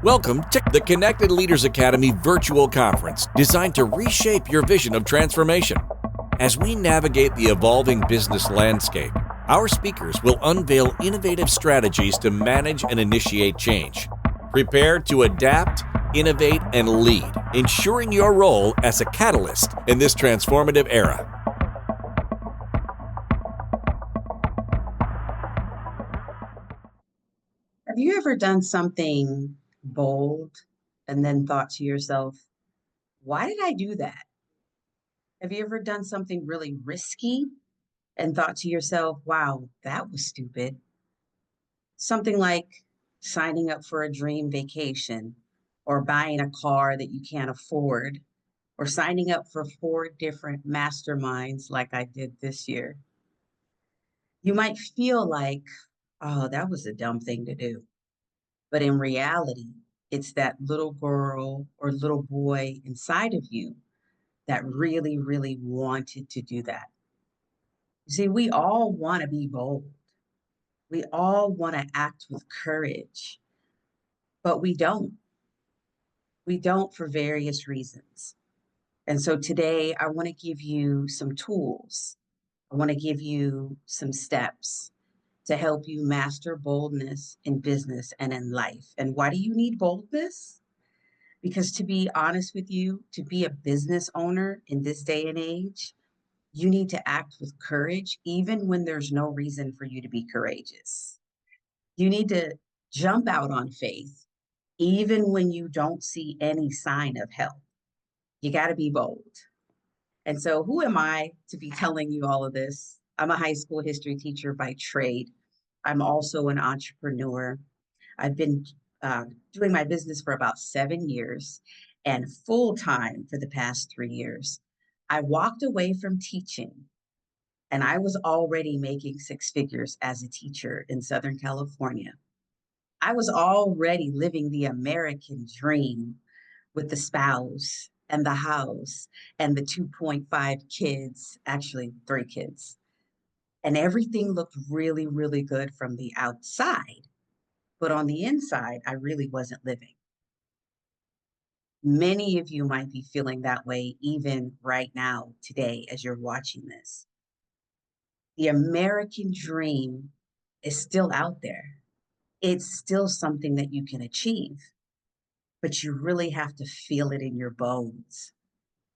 Welcome to the Connected Leaders Academy virtual conference designed to reshape your vision of transformation. As we navigate the evolving business landscape, our speakers will unveil innovative strategies to manage and initiate change. Prepare to adapt, innovate, and lead, ensuring your role as a catalyst in this transformative era. Have you ever done something bold and then thought to yourself, why did I do that? Have you ever done something really risky and thought to yourself, wow, that was stupid? Something like signing up for a dream vacation or buying a car that you can't afford or signing up for 4 different masterminds like I did this year. You might feel like, oh, that was a dumb thing to do. But in reality, it's that little girl or little boy inside of you that really, really wanted to do that. You see, we all want to be bold. We all want to act with courage, but we don't. We don't for various reasons. And so today, I want to give you some tools. I want to give you some steps to help you master boldness in business and in life. And why do you need boldness? Because to be honest with you, to be a business owner in this day and age, you need to act with courage, even when there's no reason for you to be courageous. You need to jump out on faith, even when you don't see any sign of help. You got to be bold. And so, who am I to be telling you all of this? I'm a high school history teacher by trade. I'm also an entrepreneur. I've been doing my business for about 7 years and full time for the past 3 years. I walked away from teaching and I was already making 6 figures as a teacher in Southern California. I was already living the American dream with the spouse and the house and the 2.5 kids, actually 3 kids. And everything looked really, really good from the outside. But on the inside, I really wasn't living. Many of you might be feeling that way even right now, today, as you're watching this. The American dream is still out there. It's still something that you can achieve, but you really have to feel it in your bones.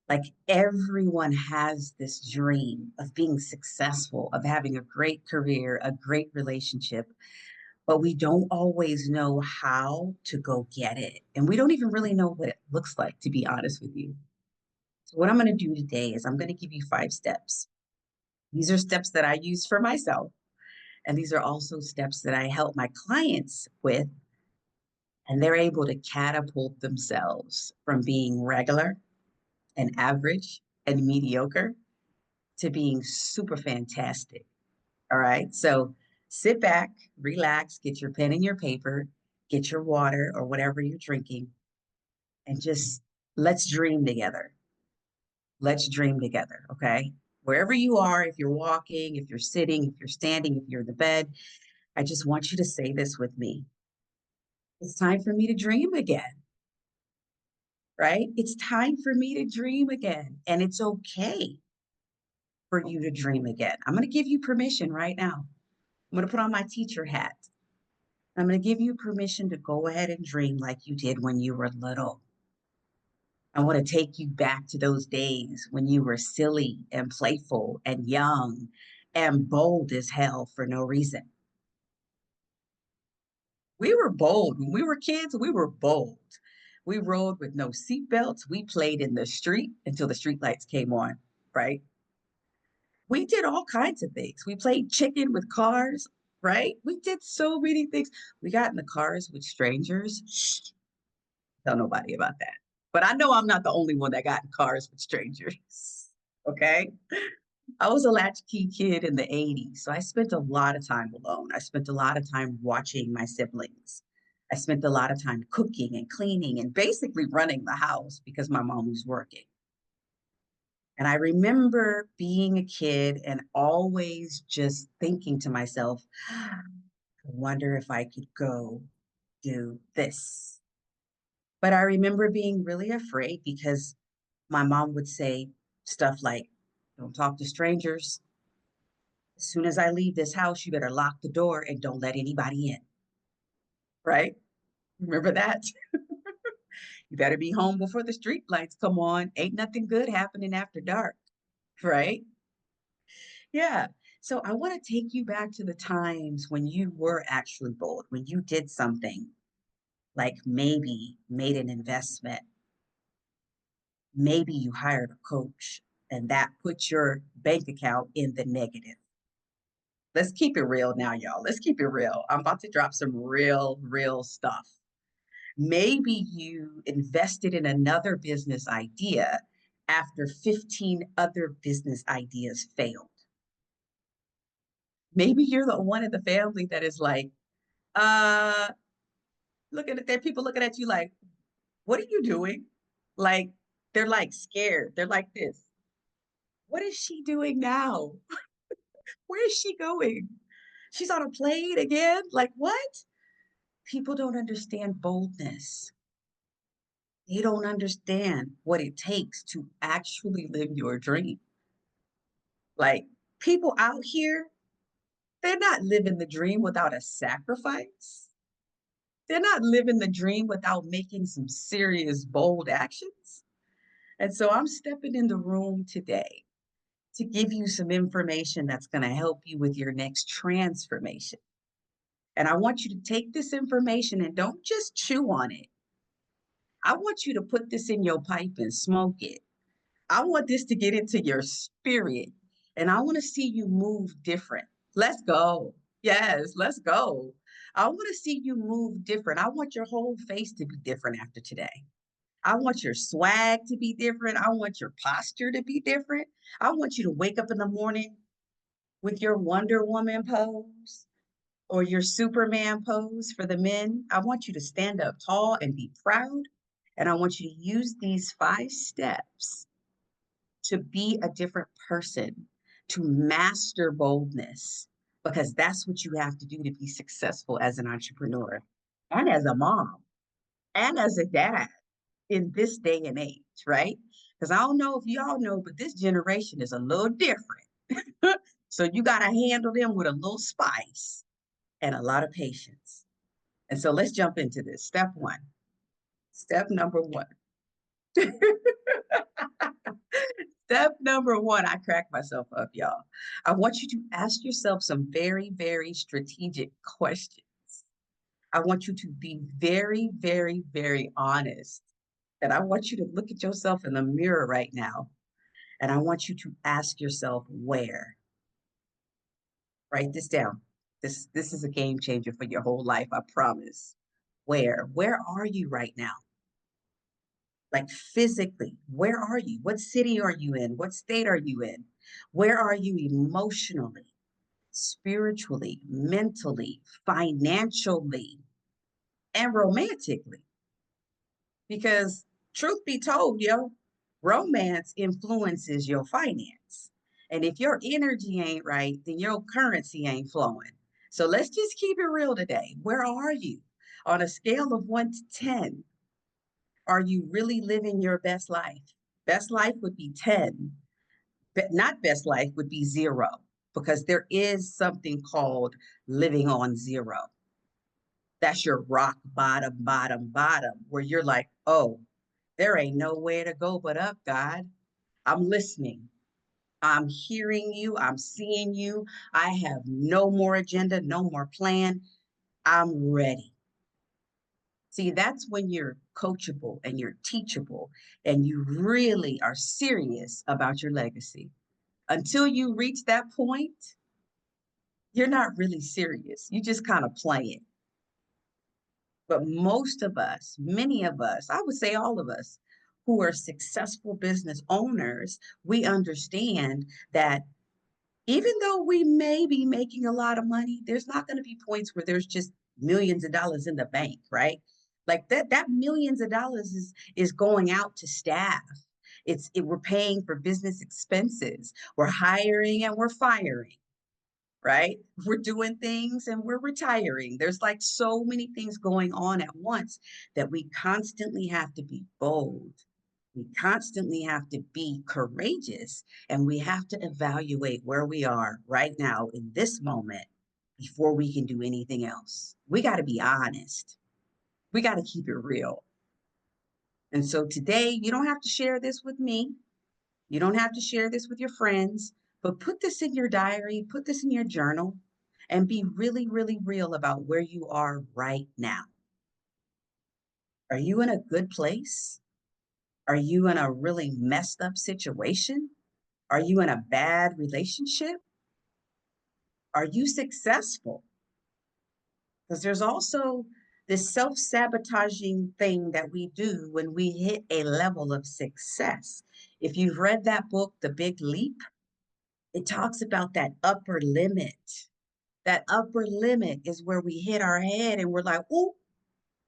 Like everyone has this dream of being successful, of having a great career, a great relationship, but we don't always know how to go get it. And we don't even really know what it looks like, to be honest with you. So, what I'm going to do today is I'm going to give you 5 steps. These are steps that I use for myself. And these are also steps that I help my clients with. And they're able to catapult themselves from being regular and average and mediocre to being super fantastic. All right. So sit back, relax, get your pen and your paper, get your water or whatever you're drinking, and just let's dream together. Let's dream together. Okay. Wherever you are, if you're walking, if you're sitting, if you're standing, if you're in the bed, I just want you to say this with me. It's time for me to dream again, right? It's time for me to dream again. And it's okay for you to dream again. I'm going to give you permission right now. I'm going to put on my teacher hat. I'm going to give you permission to go ahead and dream like you did when you were little. I want to take you back to those days when you were silly and playful and young and bold as hell for no reason. We were bold. When we were kids, we were bold. We rode with no seatbelts. We played in the street until the street lights came on, right? We did all kinds of things. We played chicken with cars, right? We did so many things. We got in the cars with strangers. Tell nobody about that. But I know I'm not the only one that got in cars with strangers. Okay. I was a latchkey kid in the 80s. So I spent a lot of time alone. I spent a lot of time watching my siblings. I spent a lot of time cooking and cleaning and basically running the house because my mom was working. And I remember being a kid and always just thinking to myself, I wonder if I could go do this. But I remember being really afraid because my mom would say stuff like, don't talk to strangers. As soon as I leave this house, you better lock the door and don't let anybody in. Right? Remember that? You better be home before the street lights come on. Ain't nothing good happening after dark. Right? Yeah. So I want to take you back to the times when you were actually bold, when you did something like maybe made an investment, maybe you hired a coach, and that put your bank account in the negative. Let's keep it real now, y'all. Let's keep it real. I'm about to drop some real stuff. Maybe you invested in another business idea after 15 other business ideas failed. Maybe you're the one in the family that is like, uh, looking at that, people looking at you like, what are you doing? Like, they're like scared. They're like this. What is she doing now? Where is she going? She's on a plane again? Like, what? People don't understand boldness. They don't understand what it takes to actually live your dream. Like, people out here, they're not living the dream without a sacrifice. They're not living the dream without making some serious, bold actions. And so I'm stepping in the room today to give you some information that's going to help you with your next transformation. And I want you to take this information and don't just chew on it. I want you to put this in your pipe and smoke it. I want this to get into your spirit. And I want to see you move different. Let's go. Yes, let's go. I want to see you move different. I want your whole face to be different after today. I want your swag to be different. I want your posture to be different. I want you to wake up in the morning with your Wonder Woman pose or your Superman pose for the men. I want you to stand up tall and be proud. And I want you to use these 5 steps to be a different person, to master boldness, because that's what you have to do to be successful as an entrepreneur and as a mom and as a dad in this day and age, right? Because I don't know if y'all know, but this generation is a little different. So you got to handle them with a little spice and a lot of patience. And so let's jump into this. Step one. Step number one. Step number one, I crack myself up, y'all. I want you to ask yourself some very strategic questions. I want you to be very honest. And I want you to look at yourself in the mirror right now. And I want you to ask yourself where. Write this down. This is a game changer for your whole life, I promise. Where? Where are you right now? Like physically, where are you? What city are you in? What state are you in? Where are you emotionally, spiritually, mentally, financially, and romantically? Because truth be told, yo, romance influences your finance. And if your energy ain't right, then your currency ain't flowing. So let's just keep it real today. Where are you? On a scale of 1 to 10, are you really living your best life? Best life would be 10, but not best life would be 0, because there is something called living on 0. That's your rock bottom, where you're like, oh, there ain't no way to go but up, God. I'm listening. I'm hearing you. I'm seeing you. I have no more agenda, no more plan. I'm ready. See, that's when you're coachable and you're teachable and you really are serious about your legacy. Until you reach that point, you're not really serious. You just kind of play it. But most of us, many of us, I would say all of us who are successful business owners, we understand that even though we may be making a lot of money, there's not going to be points where there's just millions of dollars in the bank, right? Like that millions of dollars is going out to staff. We're paying for business expenses. We're hiring and we're firing. right? We're doing things and we're retiring. There's like so many things going on at once that we constantly have to be bold. We constantly have to be courageous, and we have to evaluate where we are right now in this moment before we can do anything else. We got to be honest. We got to keep it real. And so today, you don't have to share this with me. You don't have to share this with your friends, but put this in your diary, put this in your journal, and be really, really real about where you are right now. Are you in a good place? Are you in a really messed up situation? Are you in a bad relationship? Are you successful? Because there's also this self sabotaging thing that we do when we hit a level of success. If you've read that book, The Big Leap, it talks about that upper limit. That upper limit is where we hit our head and we're like, oh,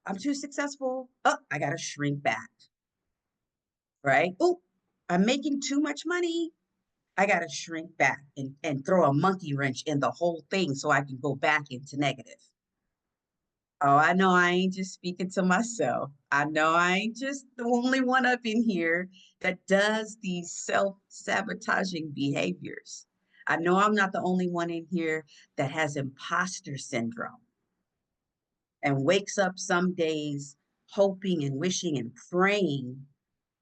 I'm too successful. Oh, I got to shrink back, right? Oh, I'm making too much money. I got to shrink back and throw a monkey wrench in the whole thing so I can go back into negative. Oh, I know I ain't just speaking to myself. I know I ain't just the only one up in here that does these self sabotaging behaviors. I know I'm not the only one in here that has imposter syndrome and wakes up some days hoping and wishing and praying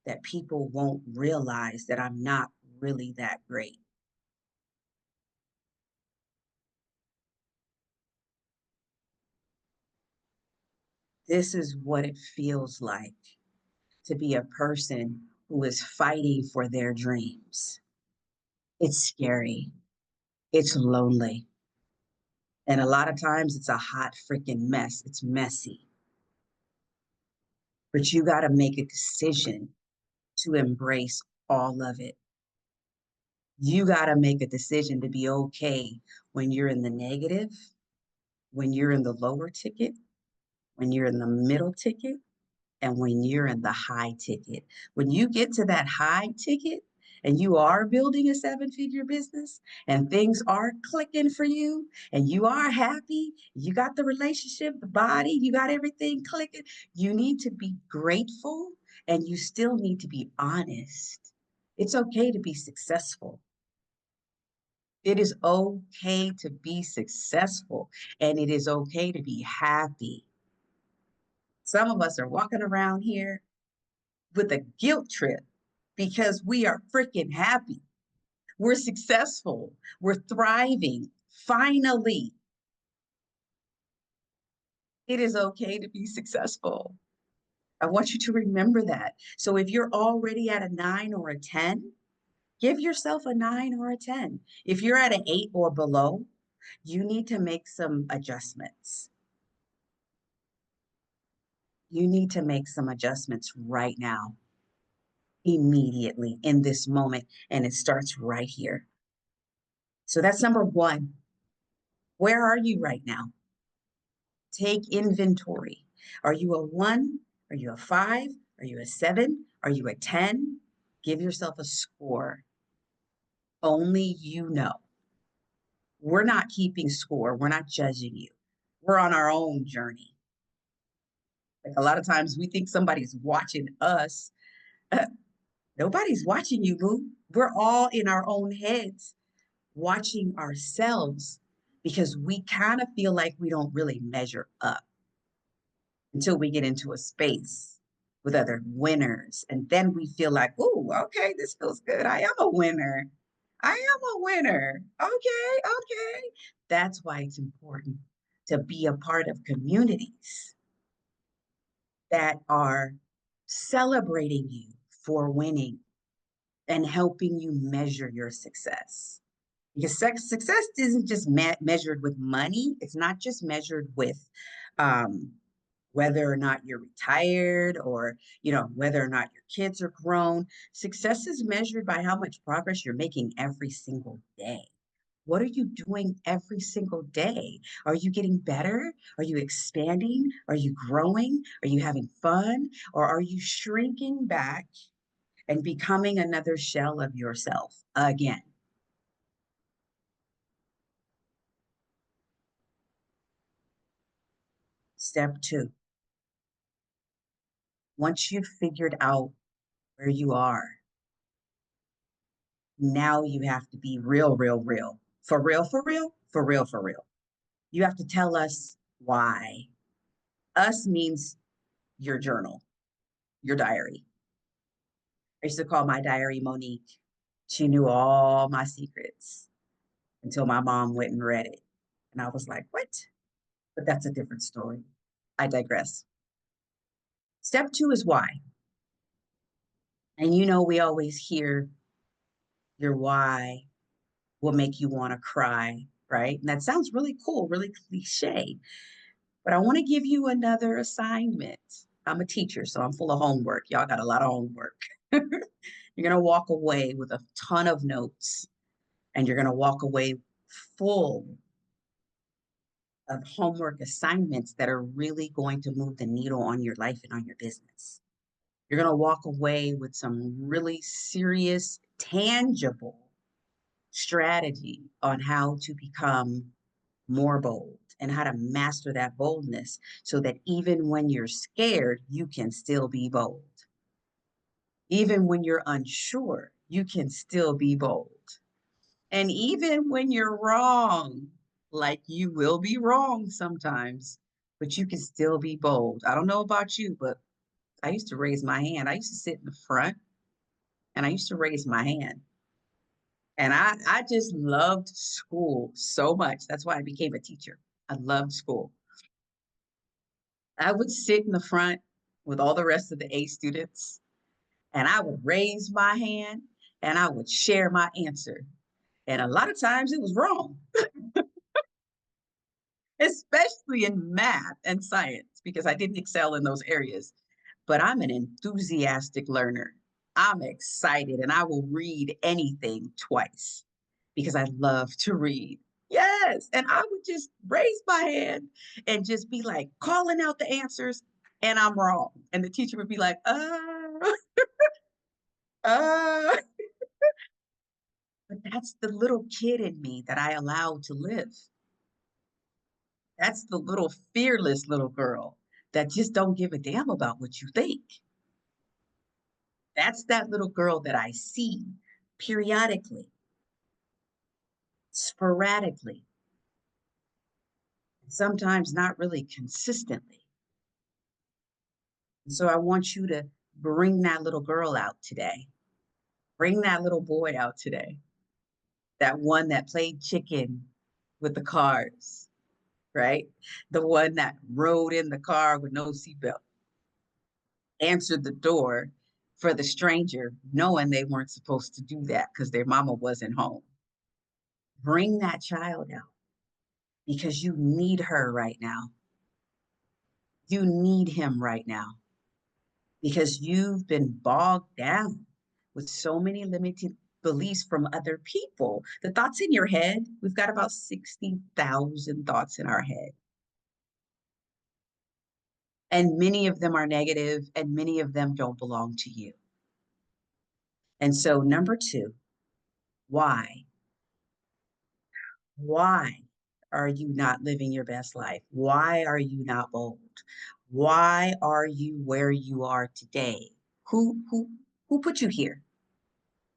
that people won't realize that I'm not really that great. This is what it feels like to be a person who is fighting for their dreams. It's scary. It's lonely. And a lot of times it's a hot freaking mess. It's messy. But you got to make a decision to embrace all of it. You got to make a decision to be okay when you're in the negative, when you're in the lower ticket, when you're in the middle ticket, and when you're in the high ticket. When you get to that high ticket and you are building a seven-figure business and things are clicking for you and you are happy, you got the relationship, the body, you got everything clicking, you need to be grateful and you still need to be honest. It's okay to be successful. It is okay to be successful and it is okay to be happy. Some of us are walking around here with a guilt trip because we are freaking happy. We're successful. We're thriving. Finally, it is okay to be successful. I want you to remember that. So if you're already at a 9 or a 10, give yourself a 9 or a 10. If you're at an 8 or below, you need to make some adjustments. You need to make some adjustments right now, immediately in this moment. And it starts right here. So that's number one. Where are you right now? Take inventory. Are you a 1? Are you a 5? Are you a 7? Are you a 10? Give yourself a score. Only you know. We're not keeping score. We're not judging you. We're on our own journey. Like a lot of times we think somebody's watching us. Nobody's watching you, boo. We're all in our own heads watching ourselves because we kind of feel like we don't really measure up until we get into a space with other winners. And then we feel like, oh, okay, this feels good. I am a winner. I am a winner. Okay, okay. That's why it's important to be a part of communities that are celebrating you for winning and helping you measure your success. Because success isn't just measured with money. It's not just measured with um, whether or not you're retired or whether or not your kids are grown. Success is measured by how much progress you're making every single day. What are you doing every single day? Are you getting better? Are you expanding? Are you growing? Are you having fun? Or are you shrinking back and becoming another shell of yourself again? Step two, once you've figured out where you are, now you have to be real, real, real. For real, for real, for real, for real. You have to tell us why. Us means your journal, your diary. I used to call my diary Monique. She knew all my secrets until my mom went and read it. And I was like, what? But that's a different story. I digress. Step two is why. And we always hear your why will make you want to cry, right? And that sounds really cool, really cliche. But I want to give you another assignment. I'm a teacher, so I'm full of homework. Y'all got a lot of homework. You're going to walk away with a ton of notes, and you're going to walk away full of homework assignments that are really going to move the needle on your life and on your business. You're going to walk away with some really serious, tangible strategy on how to become more bold and how to master that boldness so that even when you're scared, you can still be bold. Even when you're unsure, you can still be bold. And even when you're wrong, like you will be wrong sometimes, but you can still be bold. I don't know about you, but I used to raise my hand. I used to sit in the front and I used to raise my hand. And I just loved school so much. That's why I became a teacher. I loved school. I would sit in the front with all the rest of the A students and I would raise my hand and I would share my answer. And a lot of times it was wrong, especially in math and science, because I didn't excel in those areas. But I'm an enthusiastic learner. I'm excited and I will read anything twice because I love to read. Yes. And I would just raise my hand and just be like calling out the answers, and I'm wrong. And the teacher would be like, uh. But that's the little kid in me that I allowed to live. That's the little fearless little girl that just don't give a damn about what you think. That's that little girl that I see periodically, sporadically, sometimes not really consistently. And so I want you to bring that little girl out today. Bring that little boy out today. That one that played chicken with the cars, right? The one that rode in the car with no seatbelt, answered the door for the stranger, knowing they weren't supposed to do that because their mama wasn't home. Bring that child out because you need her right now. You need him right now because you've been bogged down with so many limited beliefs from other people. The thoughts in your head, we've got about 60,000 thoughts in our head. And many of them are negative, and many of them don't belong to you. And so, number two, why? Why are you not living your best life? Why are you not bold? Why are you where you are today? Who put you here,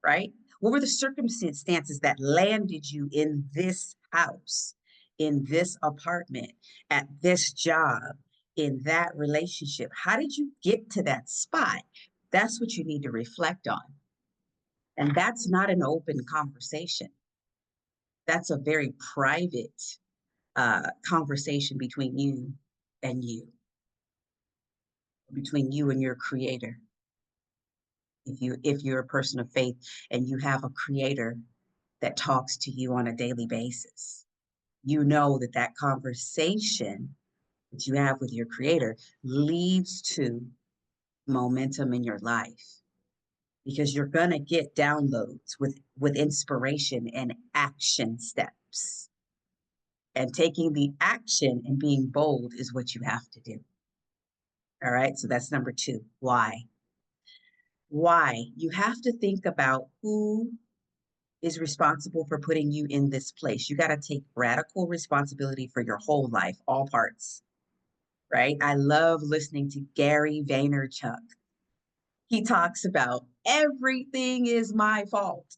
right? What were the circumstances that landed you in this house, in this apartment, at this job, in that relationship? How did you get to that spot? That's what you need to reflect on. And that's not an open conversation. That's a very private conversation between you, between you and your creator. If you're a person of faith and you have a creator that talks to you on a daily basis, you know that that conversation that you have with your creator leads to momentum in your life because you're going to get downloads with inspiration and action steps. And taking the action and being bold is what you have to do. All right. So that's number two. Why? Why? You have to think about who is responsible for putting you in this place. You got to take radical responsibility for your whole life, all parts. right? I love listening to Gary Vaynerchuk. He talks about everything is my fault.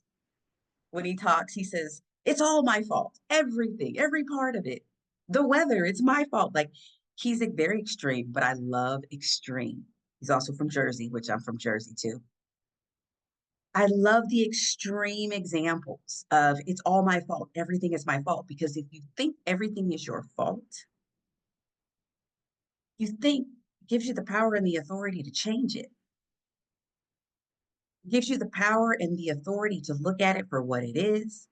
When he talks, he says, it's all my fault. Everything, every part of it. The weather, it's my fault. Like he's a very extreme, but I love extreme. He's also from Jersey, which I'm from Jersey too. I love the extreme examples of it's all my fault. Everything is my fault. Because if you think everything is your fault, you think it gives you the power and the authority to change it. It gives you the power and the authority to look at it for what it is,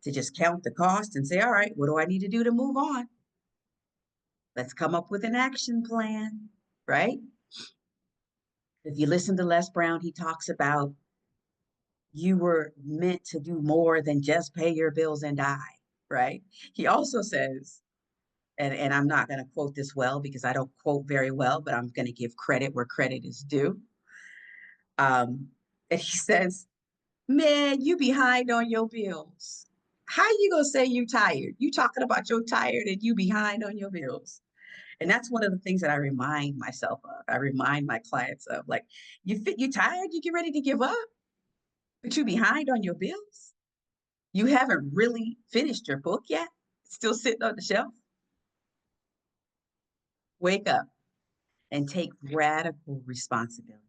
to just count the cost and say, all right, what do I need to do to move on? Let's come up with an action plan, right? If you listen to Les Brown, he talks about you were meant to do more than just pay your bills and die, right? He also says, and I'm not going to quote this well because I don't quote very well, but I'm going to give credit where credit is due. And he says, man, you behind on your bills. How you going to say you tired? You talking about you're tired and you behind on your bills. And that's one of the things that I remind myself of. I remind my clients of, like, you tired, you get ready to give up, but you behind on your bills. You haven't really finished your book yet. It's still sitting on the shelf. Wake up and take radical responsibility.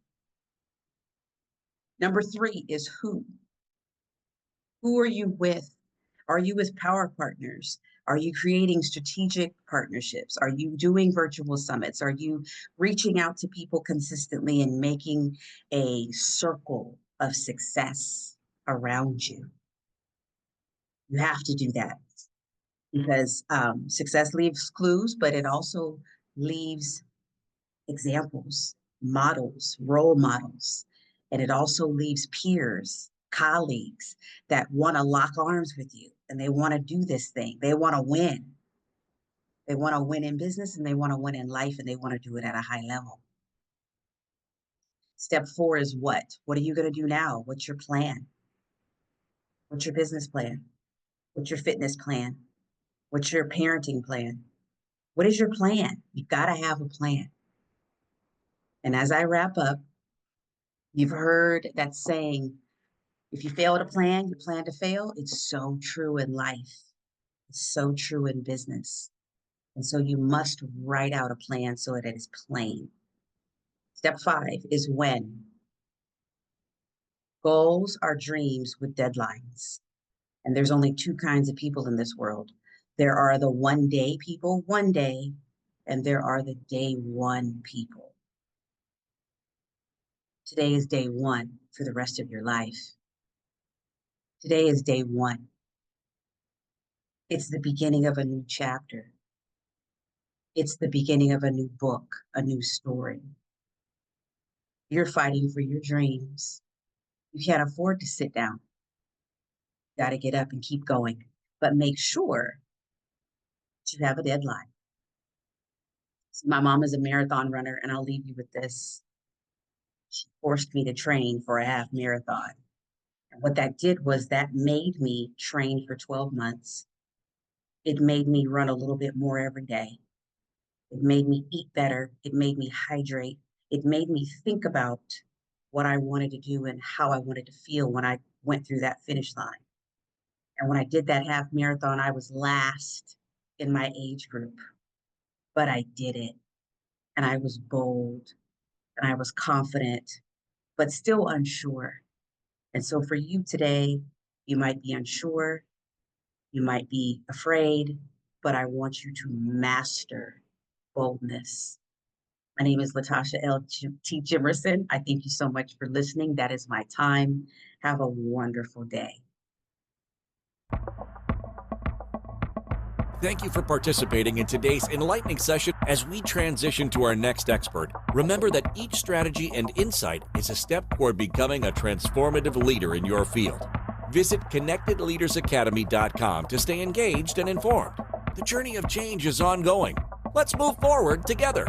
Number 3 is who. Who are you with? Are you with power partners? Are you creating strategic partnerships? Are you doing virtual summits? Are you reaching out to people consistently and making a circle of success around you? You have to do that because success leaves clues, but it also leaves examples, models, role models, and it also leaves peers, colleagues that want to lock arms with you and they want to do this thing. They want to win. They want to win in business and they want to win in life and they want to do it at a high level. Step 4 is what? What are you going to do now? What's your plan? What's your business plan? What's your fitness plan? What's your parenting plan? What is your plan? You've got to have a plan. And as I wrap up, you've heard that saying, if you fail to plan, you plan to fail. It's so true in life. It's so true in business. And so you must write out a plan so that it is plain. Step 5 is when. Goals are dreams with deadlines. And there's only 2 kinds of people in this world. There are the one day people, one day, and there are the day one people. Today is day 1 for the rest of your life. Today is day 1. It's the beginning of a new chapter. It's the beginning of a new book, a new story. You're fighting for your dreams. You can't afford to sit down. You got to get up and keep going, but make sure you have a deadline. So my mom is a marathon runner, and I'll leave you with this. She forced me to train for a half marathon. And what that did was that made me train for 12 months. It made me run a little bit more every day. It made me eat better. It made me hydrate. It made me think about what I wanted to do and how I wanted to feel when I went through that finish line. And when I did that half marathon, I was last in my age group, but I did it. And I was bold and I was confident, but still unsure. And so for you today, you might be unsure, you might be afraid, but I want you to master boldness. My name is Latasha T. Jimerson. I thank you so much for listening. That is my time. Have a wonderful day. Thank you for participating in today's enlightening session. As we transition to our next expert, remember that each strategy and insight is a step toward becoming a transformative leader in your field. Visit connectedleadersacademy.com to stay engaged and informed. The journey of change is ongoing. Let's move forward together.